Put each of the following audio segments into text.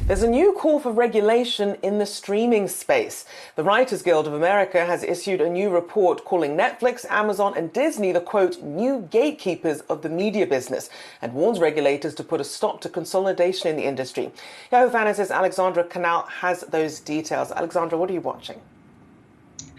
There's a new call for regulation in the streaming space. The Writers Guild of America has issued a new report calling Netflix, Amazon and Disney the, quote, new gatekeepers of the media business, and warns regulators to put a stop to consolidation in the industry. Yahoo Finance's Alexandra Canal has those details. Alexandra, what are you watching?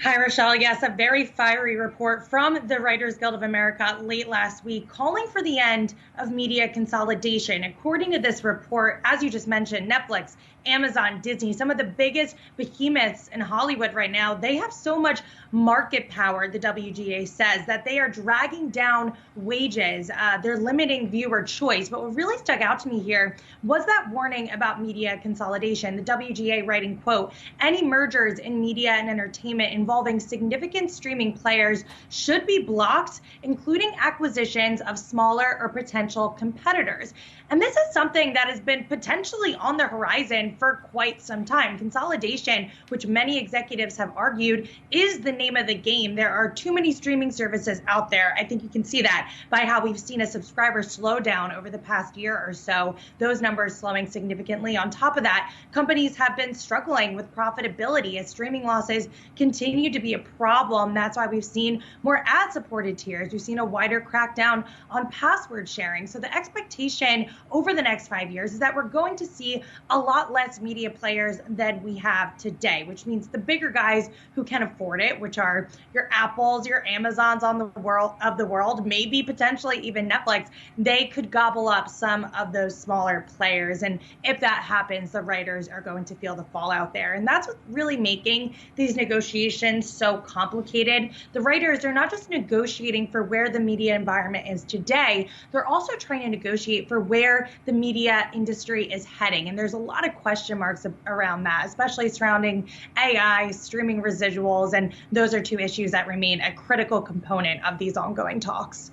Hi, Rochelle. Yes, a very fiery report from the Writers Guild of America late last week calling for the end of media consolidation. According to this report, as you just mentioned, Netflix, Amazon, Disney, some of the biggest behemoths in Hollywood right now, they have so much market power, the WGA says, that they are dragging down wages. They're limiting viewer choice. But what really stuck out to me here was that warning about media consolidation. The WGA writing, quote, any mergers in media and entertainment involving significant streaming players should be blocked, including acquisitions of smaller or potential competitors. And this is something that has been potentially on the horizon for quite some time. Consolidation, which many executives have argued, is the name of the game. There are too many streaming services out there. I think you can see that by how we've seen a subscriber slow down over the past year or so, those numbers slowing significantly. On top of that, companies have been struggling with profitability as streaming losses continue to be a problem. That's why we've seen more ad-supported tiers. We've seen a wider crackdown on password sharing. So the expectation over the next 5 years is that we're going to see a lot less media players than we have today, which means the bigger guys who can afford it, which are your Apples, your Amazons on the world, maybe potentially even Netflix, they could gobble up some of those smaller players. And if that happens, the writers are going to feel the fallout there. And that's what's really making these negotiations so complicated. The writers are not just negotiating for where the media environment is today, they're also trying to negotiate for where the media industry is heading. And there's a lot of question marks around that, especially surrounding AI, streaming residuals, and those are two issues that remain a critical component of these ongoing talks.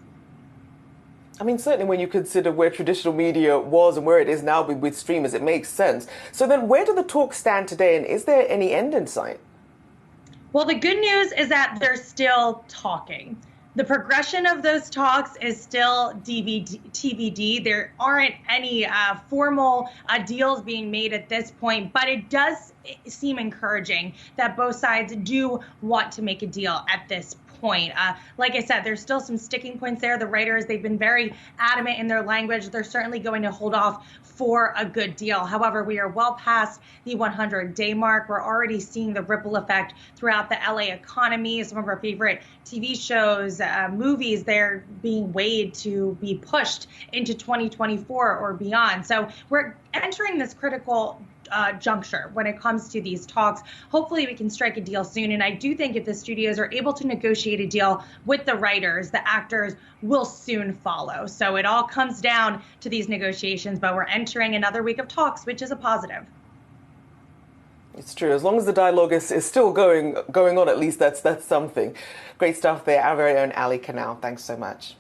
I mean, certainly when you consider where traditional media was and where it is now with streamers, it makes sense. So then where do the talks stand today, and is there any end in sight? Well, the good news is that they're still talking. The progression of those talks is still TBD. There aren't any formal deals being made at this point, but it does seem encouraging that both sides do want to make a deal at this point. Like I said, there's still some sticking points there. The writers, they've been very adamant in their language. They're certainly going to hold off for a good deal. However, we are well past the 100-day mark. We're already seeing the ripple effect throughout the LA economy. Some of our favorite TV shows, movies, they're being weighed to be pushed into 2024 or beyond. So we're entering this critical juncture when it comes to these talks. Hopefully we can strike a deal soon. And I do think if the studios are able to negotiate a deal with the writers, the actors will soon follow. So it all comes down to these negotiations, but we're entering another week of talks, which is a positive. It's true. As long as the dialogue is still going on, at least that's something. Great stuff there. Our very own Ali Canal. Thanks so much.